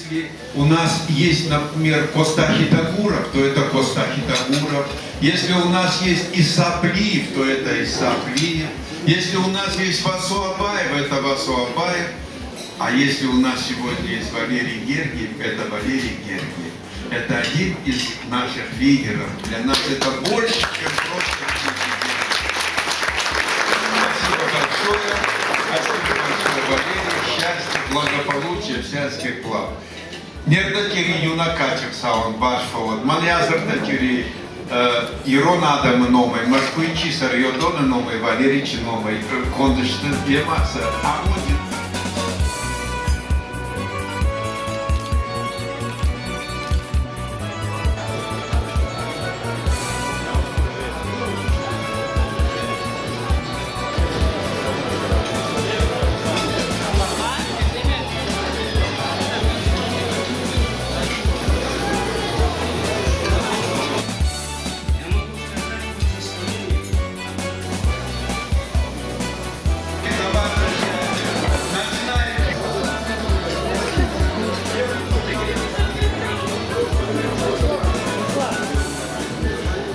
Если у нас есть, например, Коста Хитагуров, то это Коста Хитагуров. Если у нас есть Иса Плиев, то это Иса Плиев. Если у нас есть Васу Абаев, это Васу Абаев. А если у нас сегодня есть Валерий Гергиев, это Валерий Гергиев. Это один из наших лидеров. Для нас это больше, чем просто президент. Спасибо большое. Спасибо большое, Валерий. Счастья, благополучия, всяческих благ. Нердатери юнакачев саун башфовод. Манязардатери Ирон Адамы номой, Москвичи Сарьодона номой, Валерий номой, Кондышты Демаса. А будет.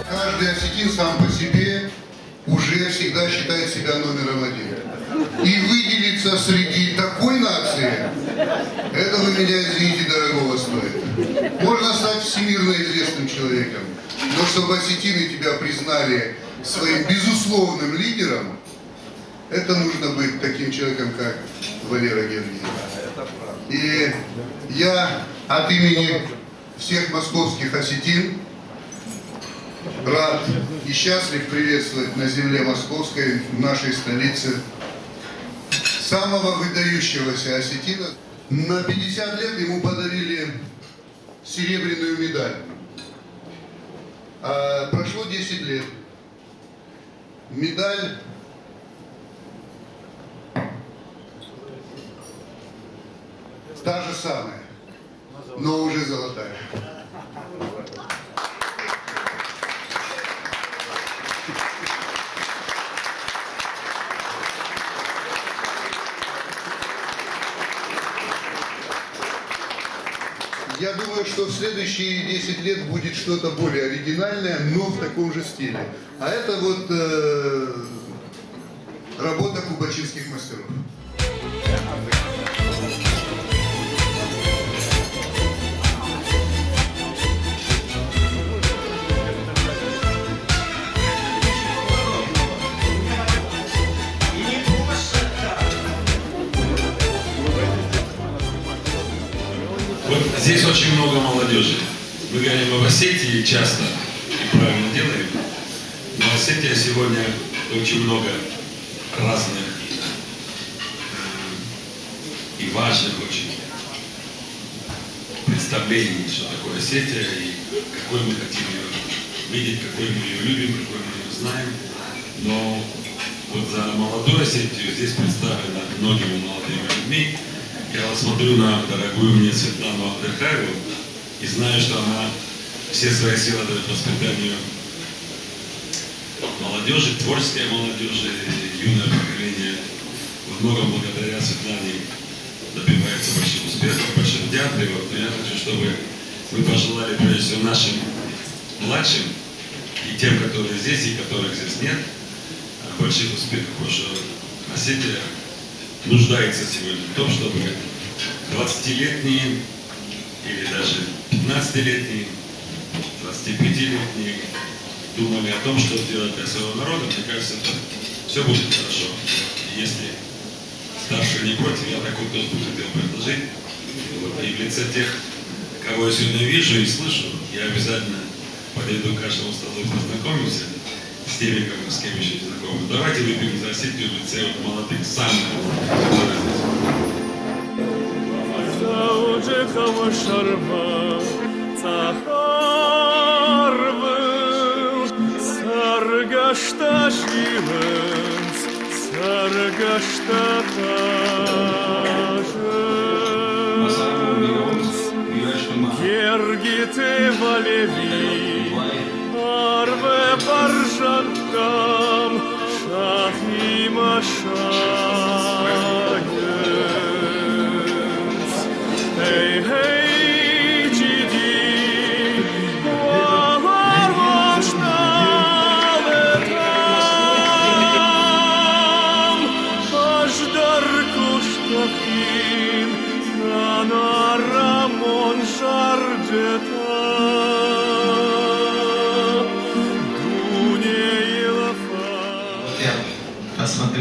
Каждый осетин сам по себе уже всегда считает себя номером один. И выделиться среди такой нации, это вы меня, извините, дорогого стоит. Можно стать всемирно известным человеком, но чтобы осетины тебя признали своим безусловным лидером, это нужно быть таким человеком, как Валера Гергиев. И я от имени всех московских осетин рад и счастлив приветствовать на земле московской, в нашей столице, самого выдающегося осетина. На 50 лет ему подарили серебряную медаль. А прошло 10 лет. Медаль та же самая, но уже золотая. Я думаю, что в следующие 10 лет будет что-то более оригинальное, но в таком же стиле. А это вот работа кубачинских мастеров. Вот здесь очень много молодежи. Мы говорим об Осетии часто и правильно делаем. Но Осетия сегодня очень много разных и важных очень представлений, что такое Осетия и какой мы хотим ее видеть, какой мы ее любим, какой мы ее знаем. Но вот за молодую Осетию здесь представлено многими молодыми людьми. Я вот смотрю на дорогую мне Светлану Абдрахаеву и знаю, что она все свои силы дает воспитанию молодежи, творческой молодежи, юное поколение. Во многом благодаря Светлане добивается больших успехов, больших театров. Но я хочу, чтобы вы пожелали, прежде всего, нашим младшим и тем, которые здесь и которых здесь нет, больших успехов, потому что Осетия нуждается сегодня в том, чтобы 20-летние или даже 15-летние, 25-летние думали о том, что делать для своего народа. Мне кажется, это все будет хорошо. И если старшие не против, я такой тост бы хотел предложить. Вот. И в лице тех, кого я сегодня вижу и слышу, я обязательно подойду к каждому столу и познакомимся с теми, с кем еще не знакомы. Давайте выпьем за Осетию в лице вот молодых, самых, которые здесь. Гергите Валеви, Арве Баржантам, Шахима Шагенс. Hey, hey.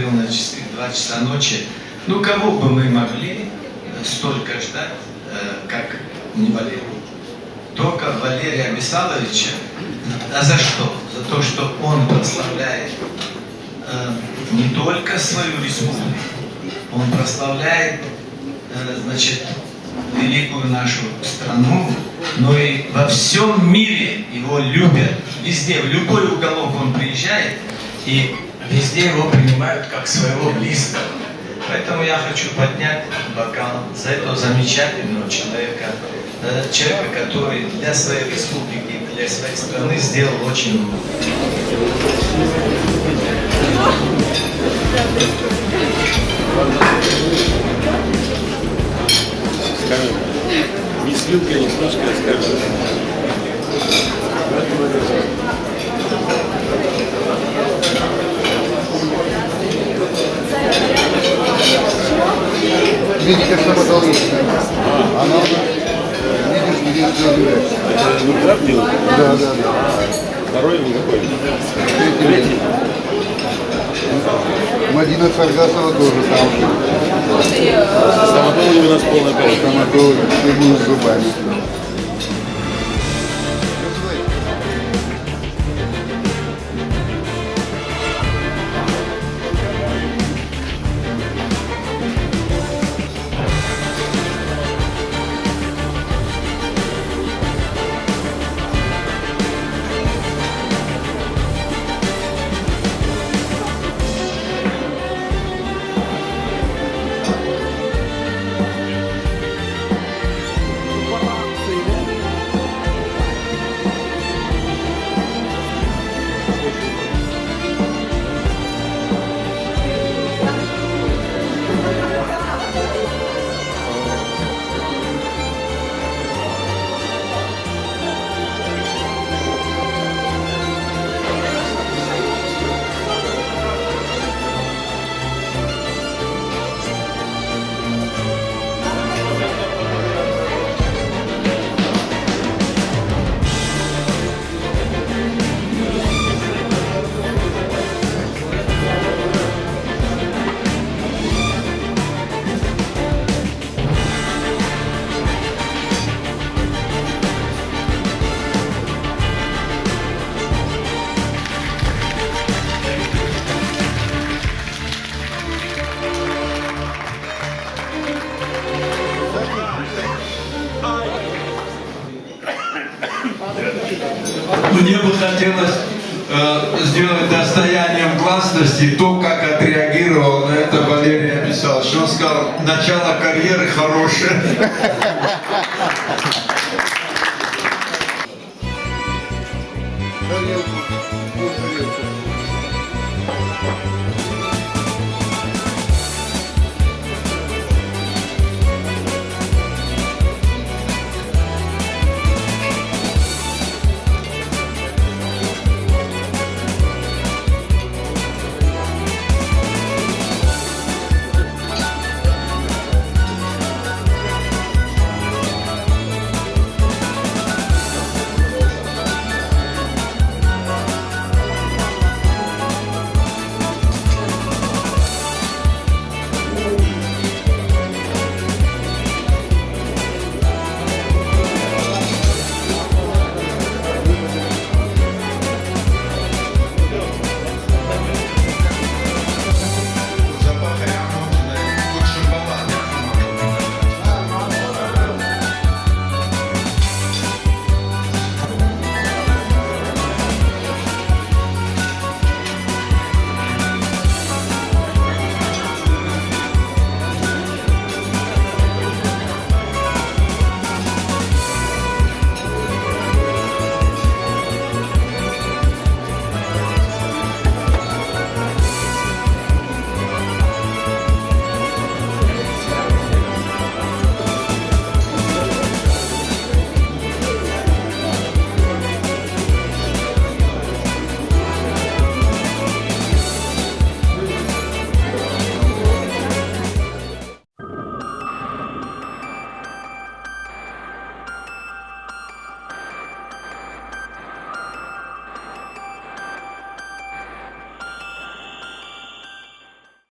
говорил на 2 часа ночи, ну кого бы мы могли столько ждать, как не Валерий? Только Валерия Абисаловича. А за что? За то, что он прославляет не только свою республику, он прославляет, значит, великую нашу страну, но и во всем мире его любят. Везде, в любой уголок он приезжает, и везде его принимают как своего близкого. Поэтому я хочу поднять бокал за этого замечательного человека, который для своей республики, для своей страны сделал очень много. Скажем, не слюнка, не сножка, а скажем. Видите, что потолочная. Она, видишь, где зажигается. Это Нурзак делает? Да. Второй никакой? Третий. Мадина Царгасова тоже там же. Стоматологи у нас полная палата. Стоматологи, все с зубами. Мне бы хотелось сделать достоянием гласности то, как отреагировал на это Валерий Абисалович. Он сказал, начало карьеры хорошее.